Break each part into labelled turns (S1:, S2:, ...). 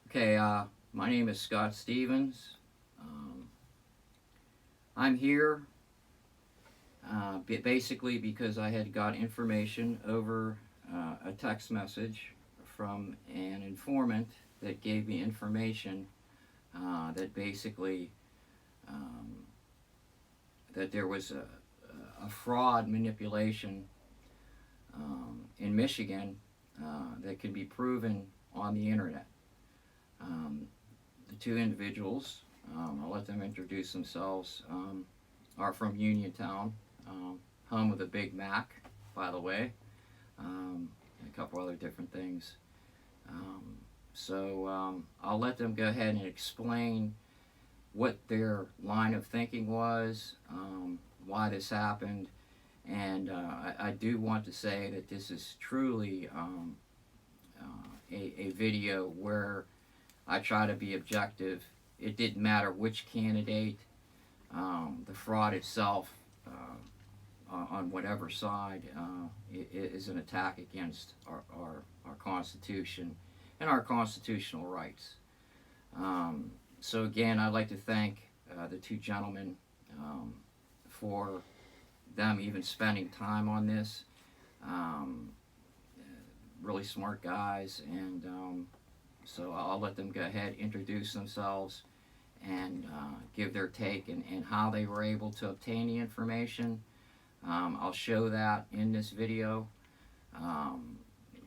S1: Okay, my name is Scott Stevens. I'm here basically because I had got information over a text message from an informant that gave me information that basically um, that there was a fraud manipulation in Michigan that can be proven on the internet. Um, the two individuals, I'll let them introduce themselves, are from Uniontown, home of the Big Mac, by the way, and a couple other different things. Um, so I'll let them go ahead and explain what their line of thinking was, why this happened, and I do want to say that this is truly a video where I try to be objective. It didn't matter which candidate, the fraud itself, on whatever side, is an attack against our Constitution and our constitutional rights. So again, I'd like to thank the two gentlemen for them even spending time on this. Um, really smart guys, and so I'll let them go ahead, introduce themselves, and give their take and how they were able to obtain the information. I'll show that in this video. Um,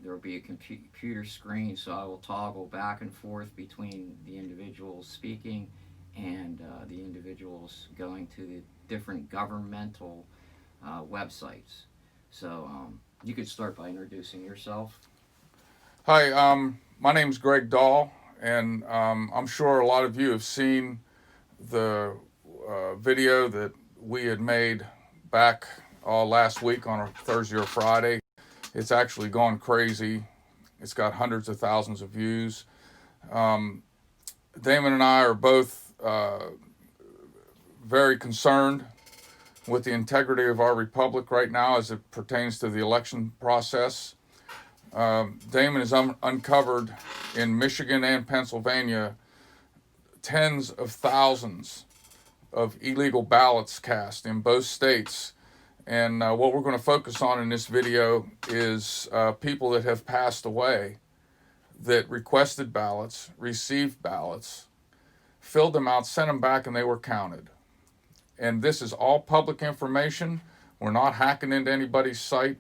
S1: there will be a computer screen, so I will toggle back and forth between the individuals speaking and the individuals going to the different governmental websites. So you could start by introducing yourself.
S2: Hi, my name's Greg Dahl, and I'm sure a lot of you have seen the video that we had made back last week on a Thursday or Friday. It's actually gone crazy. It's got hundreds of thousands of views. Damon and I are both very concerned with the integrity of our republic right now as it pertains to the election process. Damon has uncovered in Michigan and Pennsylvania tens of thousands of illegal ballots cast in both states. And what we're going to focus on in this video is people that have passed away that requested ballots, received ballots, filled them out, sent them back, and they were counted. And this is all public information. We're not hacking into anybody's site.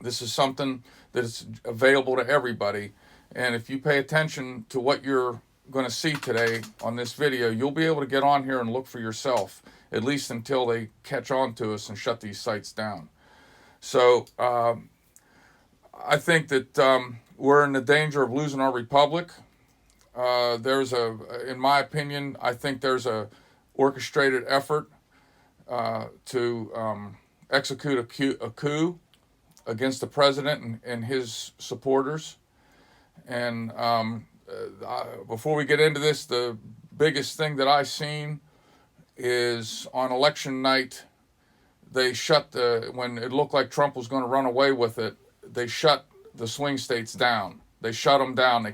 S2: This is something that is available to everybody. And if you pay attention to what you're going to see today on this video, you'll be able to get on here and look for yourself, at least until they catch on to us and shut these sites down. So I think that we're in the danger of losing our republic. In my opinion, I think there's a orchestrated effort to execute a coup against the president and his supporters. And before we get into this, the biggest thing that I've seen is on election night, they shut when it looked like Trump was going to run away with it, they shut the swing states down. They shut them down. They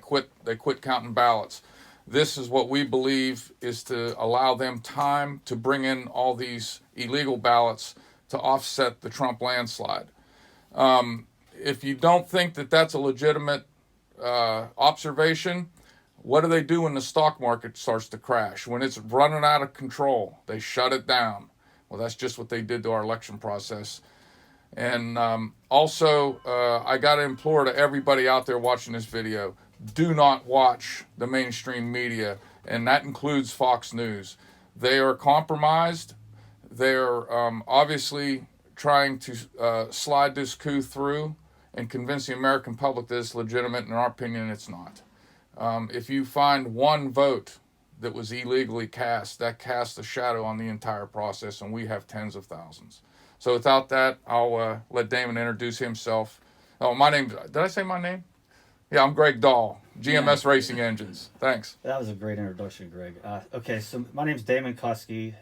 S2: quit counting ballots. This is what we believe is to allow them time to bring in all these illegal ballots to offset the Trump landslide. If you don't think that that's a legitimate observation, what do they do when the stock market starts to crash? When it's running out of control, they shut it down. Well, that's just what they did to our election process. And also, I got to implore to everybody out there watching this video, do not watch the mainstream media, and that includes Fox News. They are compromised. They're obviously trying to slide this coup through and convince the American public that it's legitimate. In our opinion, it's not. If you find one vote that was illegally cast, that casts a shadow on the entire process, and we have tens of thousands. So without that, I'll let Damon introduce himself. Oh, my name, did I say my name? Yeah, I'm Greg Dahl, GMS Racing Engines. Thanks.
S3: That was a great introduction, Greg. Okay, so my name's Damon Kuski.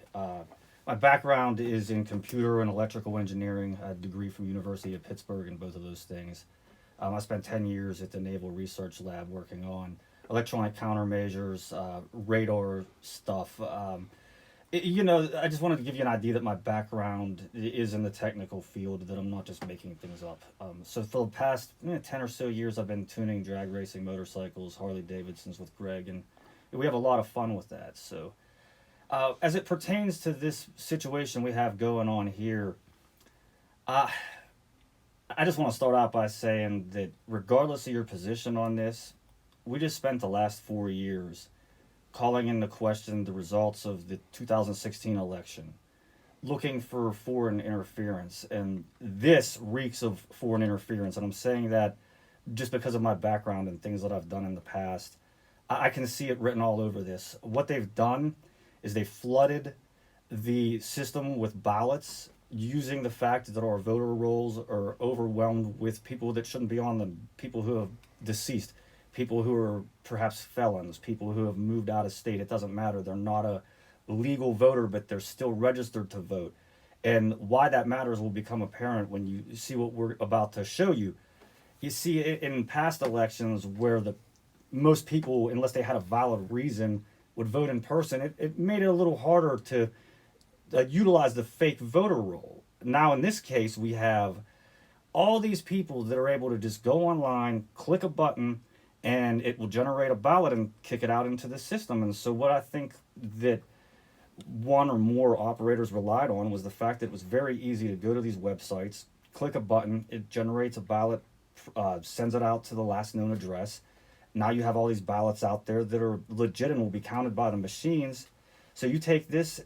S3: My background is in computer and electrical engineering. I had a degree from University of Pittsburgh in both of those things. I spent 10 years at the Naval Research Lab working on electronic countermeasures, radar stuff. I just wanted to give you an idea that my background is in the technical field, that I'm not just making things up. So for the past 10 or so years, I've been tuning drag racing motorcycles, Harley Davidsons with Greg, and we have a lot of fun with that. So as it pertains to this situation we have going on here, I just want to start out by saying that regardless of your position on this, we just spent the last 4 years calling into question the results of the 2016 election, looking for foreign interference. And this reeks of foreign interference. And I'm saying that just because of my background and things that I've done in the past. I can see it written all over this. What they've done is they flooded the system with ballots, using the fact that our voter rolls are overwhelmed with people that shouldn't be on them, people who have deceased, people who are perhaps felons, people who have moved out of state. It doesn't matter. They're not a legal voter, but they're still registered to vote. And why that matters will become apparent when you see what we're about to show you. You see, in past elections where the most people, unless they had a valid reason, would vote in person, it made it a little harder to utilize the fake voter roll. Now, in this case, we have all these people that are able to just go online, click a button, and it will generate a ballot and kick it out into the system. And so what I think that one or more operators relied on was the fact that it was very easy to go to these websites, click a button, it generates a ballot, sends it out to the last known address. Now you have all these ballots out there that are legit and will be counted by the machines. So you take this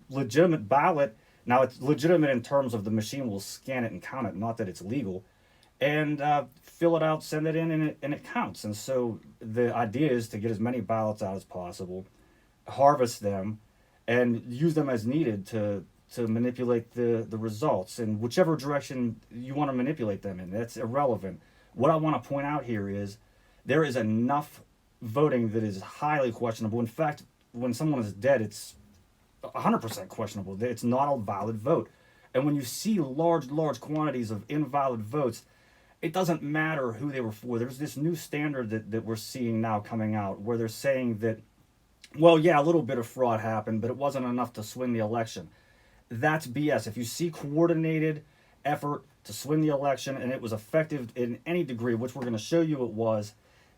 S3: legitimate ballot. Now it's legitimate in terms of the machine will scan it and count it, not that it's legal, and fill it out, send it in, and it counts. And so the idea is to get as many ballots out as possible, harvest them, and use them as needed to manipulate the results in whichever direction you want to manipulate them in. That's irrelevant. What I want to point out here is there is enough voting that is highly questionable. In fact, when someone is dead, it's 100% questionable. It's not a valid vote. And when you see large quantities of invalid votes, it doesn't matter who they were for. There's this new standard that we're seeing now coming out where they're saying that, well, yeah, a little bit of fraud happened, but it wasn't enough to swing the election. That's BS. If you see coordinated effort to swing the election and it was effective in any degree, which we're going to show you it was,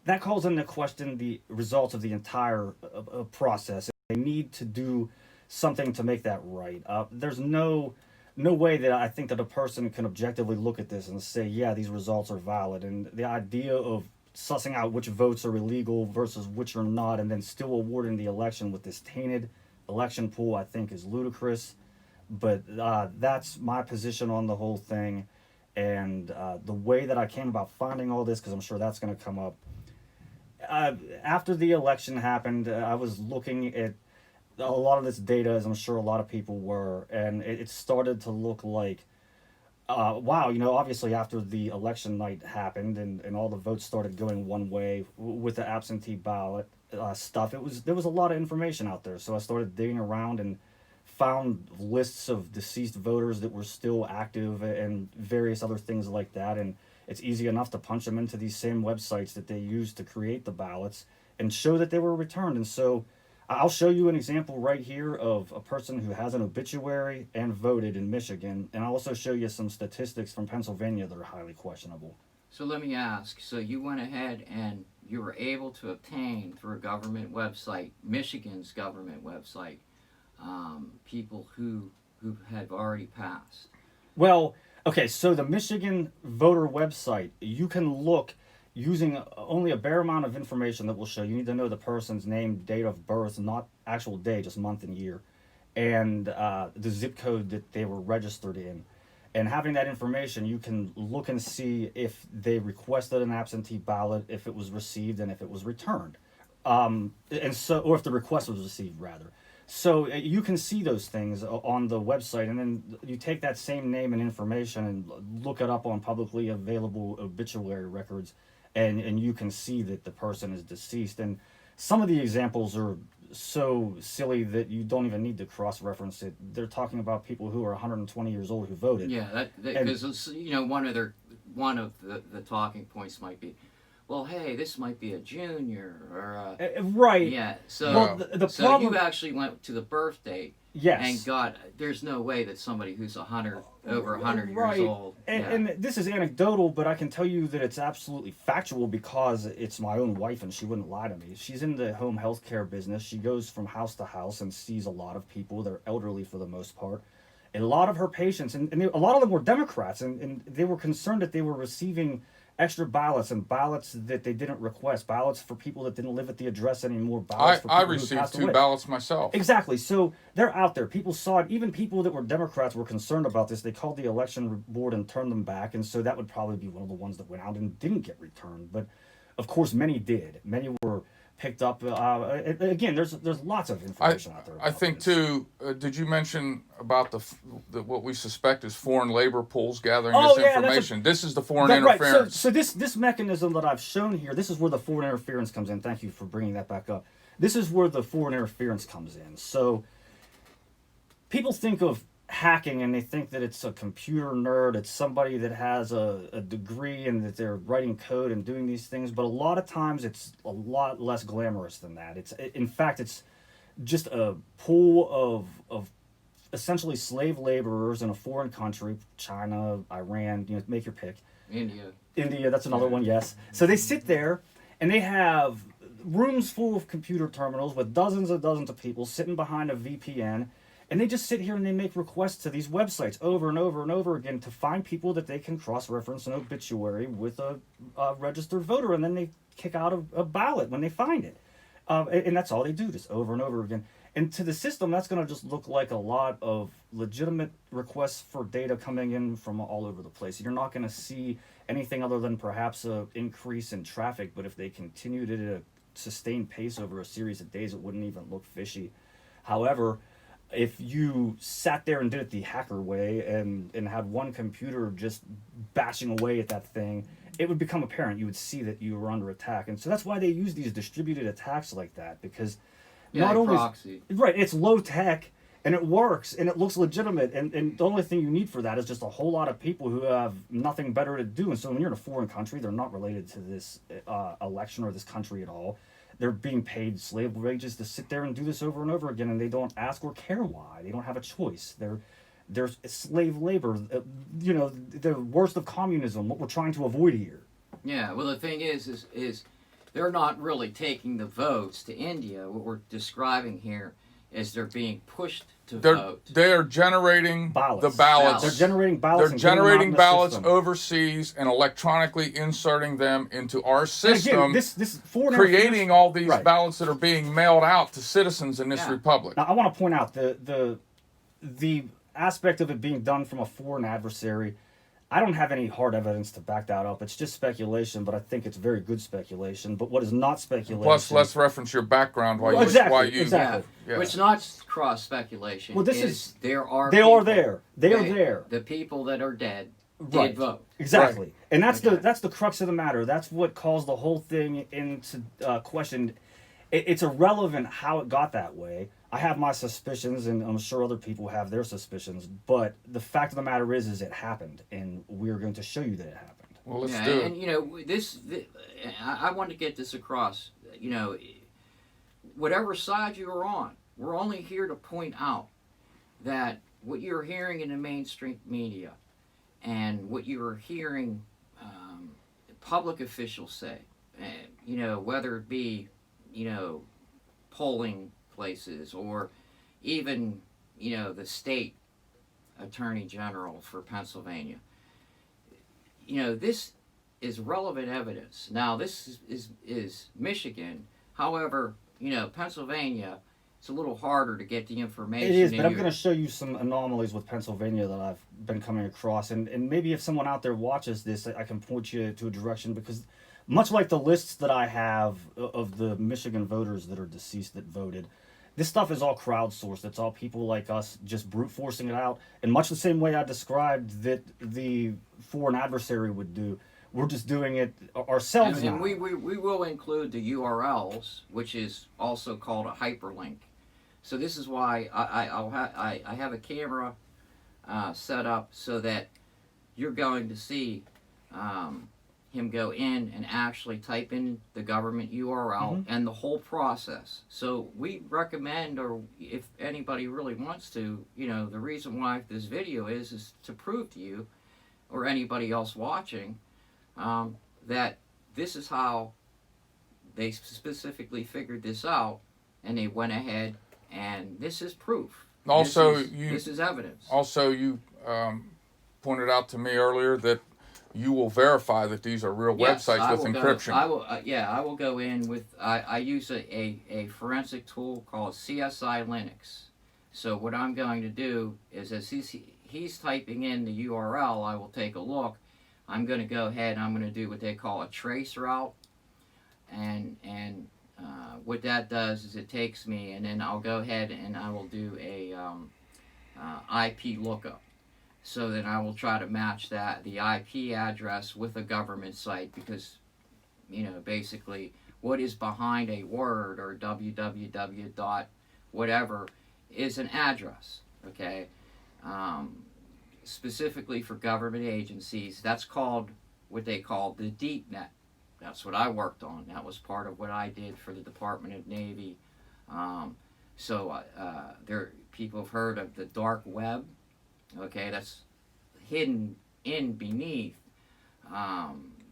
S3: that calls into question the results of the entire process. They need to do something to make that right. There's no way that I think that a person can objectively look at this and say, yeah, these results are valid. And the idea of sussing out which votes are illegal versus which are not, and then still awarding the election with this tainted election pool, I think is ludicrous. But that's my position on the whole thing. And the way that I came about finding all this, because I'm sure that's going to come up. After the election happened, I was looking at a lot of this data, as I'm sure a lot of people were, and it started to look like, wow, obviously after the election night happened and all the votes started going one way with the absentee ballot stuff, there was a lot of information out there. So I started digging around and found lists of deceased voters that were still active and various other things like that. And it's easy enough to punch them into these same websites that they used to create the ballots and show that they were returned. And so I'll show you an example right here of a person who has an obituary and voted in Michigan. And I'll also show you some statistics from Pennsylvania that are highly questionable.
S1: So let me ask, so you went ahead and you were able to obtain through a government website, Michigan's government website, people who had already passed?
S3: Well, okay, so the Michigan voter website, you can look using only a bare amount of information that will show. You need to know the person's name, date of birth, not actual day, just month and year, and the zip code that they were registered in. And having that information, you can look and see if they requested an absentee ballot, if it was received, and if it was returned. Or if the request was received, rather. So you can see those things on the website, and then you take that same name and information and look it up on publicly available obituary records, and you can see that the person is deceased. And some of the examples are so silly that you don't even need to cross-reference it. They're talking about people who are 120 years old who voted.
S1: Yeah, because one of their one of the talking points might be, well, hey, this might be a junior or
S3: Right.
S1: yeah. So
S3: Well, the
S1: so
S3: problem.
S1: you actually went to the birth date
S3: Yes.
S1: and got. There's no way that somebody who's over 100
S3: Right.
S1: years old.
S3: And,
S1: yeah.
S3: and this is anecdotal, but I can tell you that it's absolutely factual because it's my own wife and she wouldn't lie to me. She's in the home health care business. She goes from house to house and sees a lot of people. They're elderly for the most part. And a lot of her patients, a lot of them were Democrats, and they were concerned that they were receiving extra ballots and ballots that they didn't request, ballots for people that didn't live at the address anymore, ballots for people
S2: I
S3: who
S2: received
S3: passed
S2: 2
S3: away.
S2: ballots myself.
S3: Exactly. So they're out there. People saw it. Even people that were Democrats were concerned about this. They called the election board and turned them back. And so that would probably be one of the ones that went out and didn't get returned. But of course, many did. Many were picked up. Again, there's lots of information out there.
S2: I
S3: About
S2: think
S3: this.
S2: too. Did you mention about the what we suspect is foreign labor pools gathering
S3: Oh,
S2: this
S3: yeah, that's
S2: information? This is the foreign
S3: Right.
S2: interference.
S3: So this mechanism that I've shown here, this is where the foreign interference comes in. Thank you for bringing that back up. This is where the foreign interference comes in. So people think of hacking and they think that it's a computer nerd, it's somebody that has a degree and that they're writing code and doing these things, but a lot of times it's a lot less glamorous than that. In fact it's just a pool of essentially slave laborers in a foreign country, China, Iran, make your pick. India, that's another one, yes. So they sit there and they have rooms full of computer terminals with dozens and dozens of people sitting behind a VPN, and they just sit here and they make requests to these websites over and over and over again to find people that they can cross-reference an obituary with a registered voter, and then they kick out a ballot when they find it. And that's all they do, just over and over again. And to the system, that's going to just look like a lot of legitimate requests for data coming in from all over the place. You're not going to see anything other than perhaps an increase in traffic, but if they continued at a sustained pace over a series of days, it wouldn't even look fishy. However, if you sat there and did it the hacker way and had one computer just bashing away at that thing, it would become apparent. You would see that you were under attack. And so that's why they use these distributed attacks like that, because not only
S1: proxy.
S3: right, it's low tech and it works and it looks legitimate, and the only thing you need for that is just a whole lot of people who have nothing better to do. And so when you're in a foreign country, they're not related to this election or this country at all. They're being paid slave wages to sit there and do this over and over again, and they don't ask or care why. They don't have a choice. They're slave labor, the worst of communism, what we're trying to avoid here.
S1: Yeah, well, the thing is they're not really taking the votes to India. What we're describing here is they're being pushed to vote.
S2: They are generating
S3: Ballots.
S2: the ballots.
S3: They're generating ballots.
S2: They're
S3: and getting them out
S2: generating
S3: in the
S2: ballots
S3: system.
S2: overseas and electronically inserting them into our
S3: And
S2: system,
S3: again, this foreign
S2: creating all these
S3: Right.
S2: ballots that are being mailed out to citizens in this
S1: Yeah.
S2: republic.
S3: Now, I want to point out the aspect of it being done from a foreign adversary. I don't have any hard evidence to back that up. It's just speculation, but I think it's very good speculation. But what is not speculation?
S2: Plus, let's reference your background while
S3: Well,
S2: you
S3: exactly,
S2: why you
S3: exactly.
S2: Yeah.
S1: Which not cross speculation.
S3: Well, this
S1: is
S3: is-
S1: there are
S3: they
S1: people,
S3: are there. They are
S1: right,
S3: there.
S1: The people that are dead
S3: Right.
S1: did vote.
S3: Exactly, and that's
S1: Okay.
S3: that's the crux of the matter. That's what calls the whole thing into question. It's irrelevant how it got that way. I have my suspicions, and I'm sure other people have their suspicions. But the fact of the matter is it happened, and we're going to show you that it happened.
S2: Well, let's
S1: Yeah,
S2: do
S1: and
S2: it.
S1: I want to get this across. Whatever side you are on, we're only here to point out that what you're hearing in the mainstream media and what you're hearing public officials say, whether it be, polling places or even, the state attorney general for Pennsylvania. This is relevant evidence. Now, this is Michigan. However, Pennsylvania, it's a little harder to get the information.
S3: It is,
S1: in
S3: but I'm
S1: your-
S3: going to show you some anomalies with Pennsylvania that I've been coming across, and maybe if someone out there watches this, I can point you to a direction, because much like the lists that I have of the Michigan voters that are deceased that voted, this stuff is all crowdsourced. It's all people like us just brute forcing it out, in much the same way I described that the foreign adversary would do. We're just doing it ourselves
S1: And
S3: now.
S1: we will include the URLs, which is also called a hyperlink. So this is why I have a camera set up so that you're going to see him go in and actually type in the government URL and the whole process. So we recommend, or if anybody really wants to, the reason why this video is to prove to you or anybody else watching that this is how they specifically figured this out, and they went ahead, and this is proof.
S2: Also,
S1: this is evidence.
S2: Also, you pointed out to me earlier that you will verify that these are real websites with encryption.
S1: I will go in with. I use a forensic tool called CSI Linux. So what I'm going to do is, as he's typing in the URL, I will take a look. I'm going to go ahead and I'm going to do what they call a trace route, and what that does is it takes me, and then I'll go ahead and I will do a IP lookup. So then I will try to match the IP address with a government site, because, basically what is behind a word or www dot whatever is an address, okay? Specifically for government agencies, that's called what they call the deep net. That's what I worked on. That was part of what I did for the Department of Navy. There, people have heard of the dark web. Okay, that's hidden in beneath,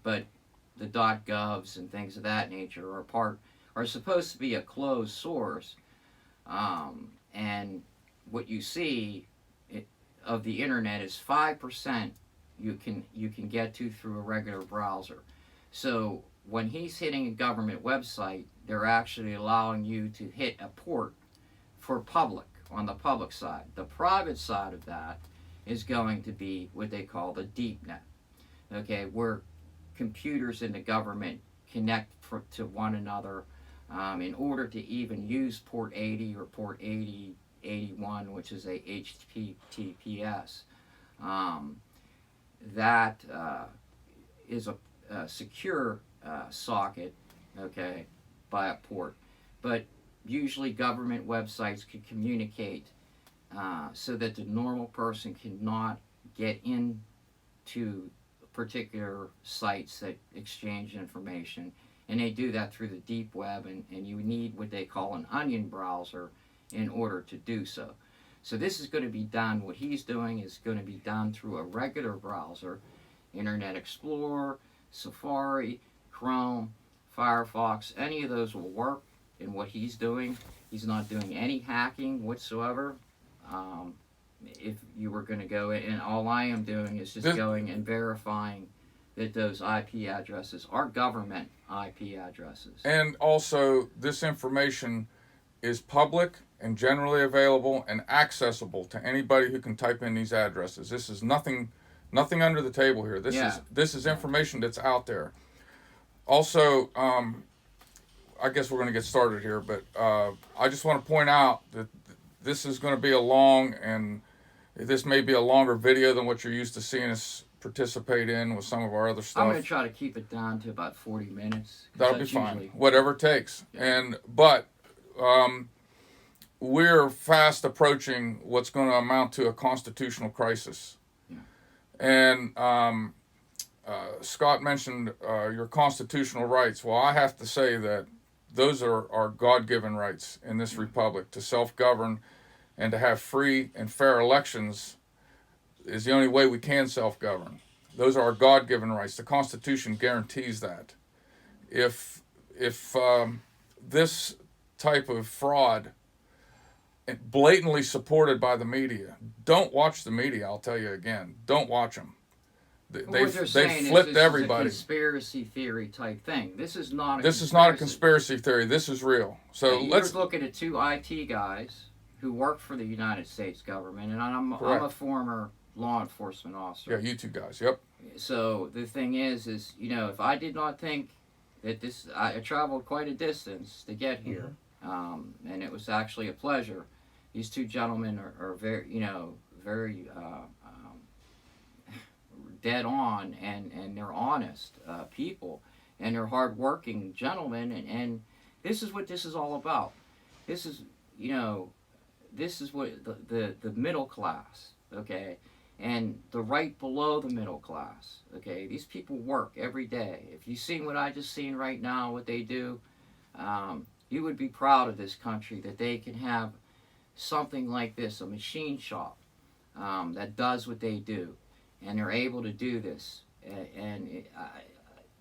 S1: but the .govs and things of that nature are supposed to be a closed source, and what you see of the internet is 5% you can get to through a regular browser. So when he's hitting a government website, they're actually allowing you to hit a port for public on the public side. The private side of that is going to be what they call the deep net, okay, where computers in the government connect to one another in order to even use port 80 or port 8081, which is a HTTPS. That is a secure socket, okay, by a port. But usually government websites can communicate so that the normal person cannot get into particular sites that exchange information. And they do that through the deep web, and you need what they call an onion browser in order to do so. So this is going to be done, what he's doing is going to be done through a regular browser, Internet Explorer, Safari, Chrome, Firefox, any of those will work in what he's doing. He's not doing any hacking whatsoever. If you were going to go in, and all I am doing is just going and verifying that those IP addresses are government IP addresses.
S2: And also, this information is public and generally available and accessible to anybody who can type in these addresses. This is nothing under the table here. This is information that's out there. Also, I guess we're going to get started here, but I just want to point out that this is going to be this may be a longer video than what you're used to seeing us participate in with some of our other stuff.
S1: I'm going to try to keep it down to about 40 minutes.
S2: That'll be fine. Whatever it takes. Yeah. But we're fast approaching what's going to amount to a constitutional crisis.
S1: Yeah.
S2: And Scott mentioned your constitutional rights. Well, I have to say that those are our God-given rights in this republic. To self-govern and to have free and fair elections is the only way we can self-govern. Those are our God-given rights. The Constitution guarantees that. If this type of fraud, blatantly supported by the media, don't watch the media. I'll tell you again, don't watch them. They flipped everybody.
S1: This is a conspiracy theory type thing. This is not.
S2: This is not a conspiracy theory. This is real. So let's
S1: look at two IT guys who work for the United States government, and I'm a former law enforcement officer.
S2: Yeah, you two guys. Yep.
S1: So the thing is if I did not think that I traveled quite a distance to get here, and it was actually a pleasure. These two gentlemen are very, very dead on, and they're honest people, and they're hardworking gentlemen, and this is what this is all about. This is, this is what the middle class, okay, and the right below the middle class. Okay, these people work every day. If you seen what I just seen right now, what they do, you would be proud of this country that they can have something like this, a machine shop that does what they do, and they're able to do this.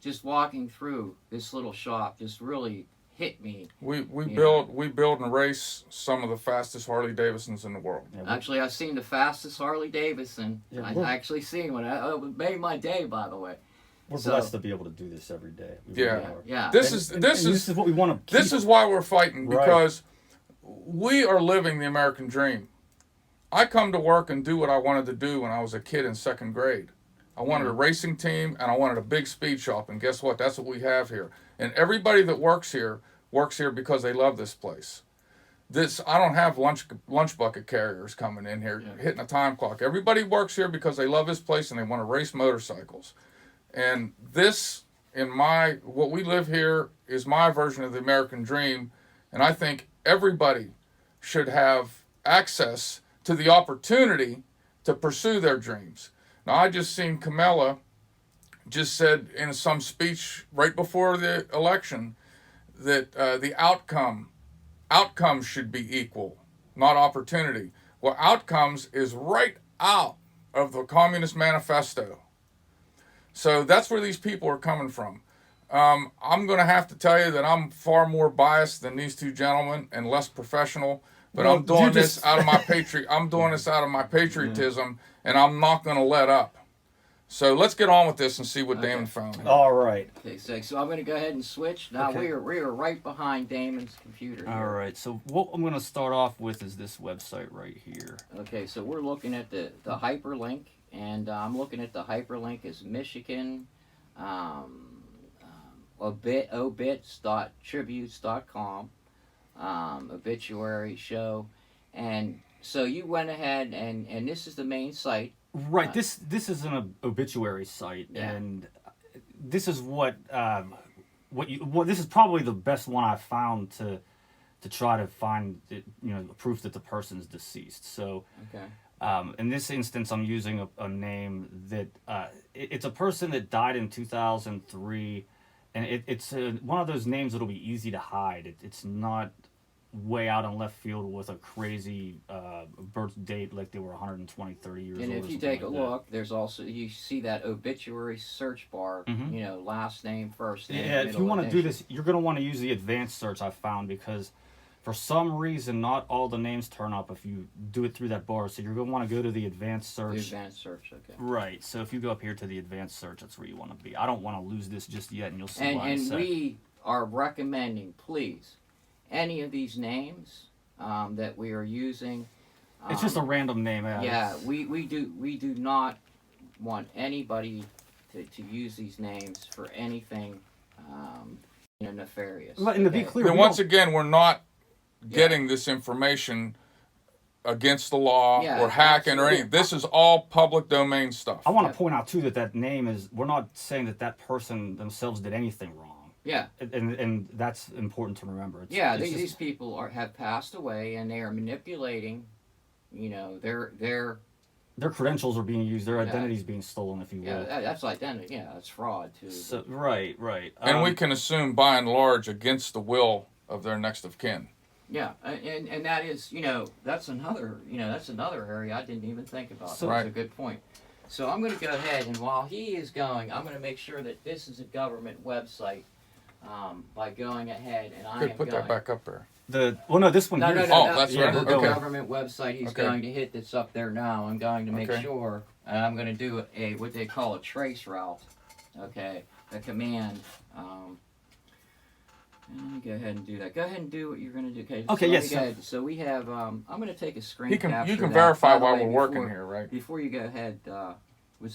S1: Just walking through this little shop just really hit me.
S2: We
S1: Yeah.
S2: build and race some of the fastest Harley Davidsons in the world.
S3: Yeah,
S1: Actually, I've seen the fastest Harley Davidson.
S3: Yeah,
S1: I've
S3: we're-
S1: actually seen one. It made my day, by the way.
S3: we're
S1: So-
S3: blessed to be able to do this every day. We
S2: Yeah.
S3: really are.
S1: Yeah.
S2: This
S3: And-
S2: is
S3: and
S2: this
S3: this
S2: is
S3: what we want to.
S2: this is why we're fighting,
S3: Right.
S2: because we are living the American dream. I come to work and do what I wanted to do when I was a kid in second grade. I wanted a racing team and I wanted a big speed shop, and guess what? That's what we have here. And everybody that works here because they love this place. I don't have lunch bucket carriers coming in here hitting a time clock. Everybody works here because they love this place and they want to race motorcycles. And this, what we live here, is my version of the American dream. And I think everybody should have access to the opportunity to pursue their dreams. Now, I just seen Kamala just said in some speech right before the election that the outcomes should be equal, not opportunity. Well, outcomes is right out of the Communist Manifesto. So that's where these people are coming from. I'm going to have to tell you that I'm far more biased than these two gentlemen and less professional. But
S3: Well,
S2: I'm doing
S3: you
S2: this
S3: just-
S2: out of my I'm doing this out of my patriotism, and I'm not going to let up. So let's get on with this and see what
S1: Okay.
S2: Damon found.
S3: All right.
S1: Okay, so I'm going to go ahead and switch. Now
S3: Okay.
S1: we are right behind Damon's computer.
S3: All
S1: here.
S3: right. So what I'm going to start off with is this website right here.
S1: Okay, so we're looking at the hyperlink, and I'm looking at the hyperlink as Michigan obits.tributes.com, obituary show, and so you went ahead and this is the main site.
S3: Right. This is an obituary site,
S1: Yeah.
S3: and this is what this is probably the best one I've found to try to find proof that the person's deceased. So.
S1: Okay.
S3: In this instance, I'm using a name that it's a person that died in 2003, and it's one of those names that'll be easy to hide. It's not way out in left field with a crazy birth date like they were 120, 30 years
S1: And
S3: old.
S1: if
S3: or
S1: you
S3: something
S1: take a
S3: like that.
S1: look, there's also, you see that obituary search bar,
S3: Mhm.
S1: last name, first name.
S3: Yeah, if you
S1: middle
S3: want to do
S1: initial.
S3: this, you're going to want to use the advanced search I found, because for some reason, not all the names turn up if you do it through that bar. So you're going to want to go to the advanced
S1: The
S3: search.
S1: advanced search, okay.
S3: Right. So if you go up here to the advanced search, that's where you want to be. I don't want to lose this just yet, and you'll see
S1: And
S3: why in a sec.
S1: we are recommending, please, any of these names that we are using.
S3: It's just a random name.
S1: Yeah, we do not want anybody to use these names for anything nefarious.
S3: And to be
S1: okay?
S3: clear,
S2: Then
S3: we
S2: once
S3: don't-
S2: again, we're not getting this information against the law
S1: Yeah,
S2: or hacking or
S1: absolutely.
S2: anything. This is all public domain stuff.
S3: I want
S1: Yeah.
S3: to point out too that name is. We're not saying that person themselves did anything wrong,
S1: Yeah,
S3: and that's important to remember. It's,
S1: yeah.
S3: it's
S1: These
S3: just-
S1: people have passed away, and they are manipulating. Their
S3: their credentials are being used. Their
S1: Yeah.
S3: identity is being stolen, if you will.
S1: that's identity. Yeah, that's fraud too.
S3: So right.
S2: And we can assume, by and large, against the will of their next of kin.
S1: Yeah, and that is, that's another area I didn't even think about.
S3: So-
S1: That's a
S2: Right.
S1: good point. So I'm going to go ahead, and while he is going, I'm going to make sure that this is a government website by going ahead, and I
S2: Good,
S1: am
S2: put
S1: going.
S2: that back up there.
S3: No, this one
S1: No,
S3: here.
S1: no,
S3: is-
S1: no,
S2: Oh,
S1: no.
S2: that's
S3: yeah,
S2: right.
S3: we're
S1: The
S3: going-
S2: Okay.
S1: government website he's
S2: Okay.
S1: going to hit that's up there now. I'm going to make
S2: Okay.
S1: sure, and I'm going to do what they call a trace route. Okay, a command. Let me go ahead and do that. Go ahead and do what you're going to do. Okay,
S3: Okay,
S1: let
S3: yes,
S1: me
S3: sir.
S1: go ahead. So we have. I'm going to take a screen
S2: You
S1: capture.
S2: can
S1: of that.
S2: verify
S1: By the
S2: while
S1: way,
S2: we're working
S1: before-
S2: here, right?
S1: Before you go ahead,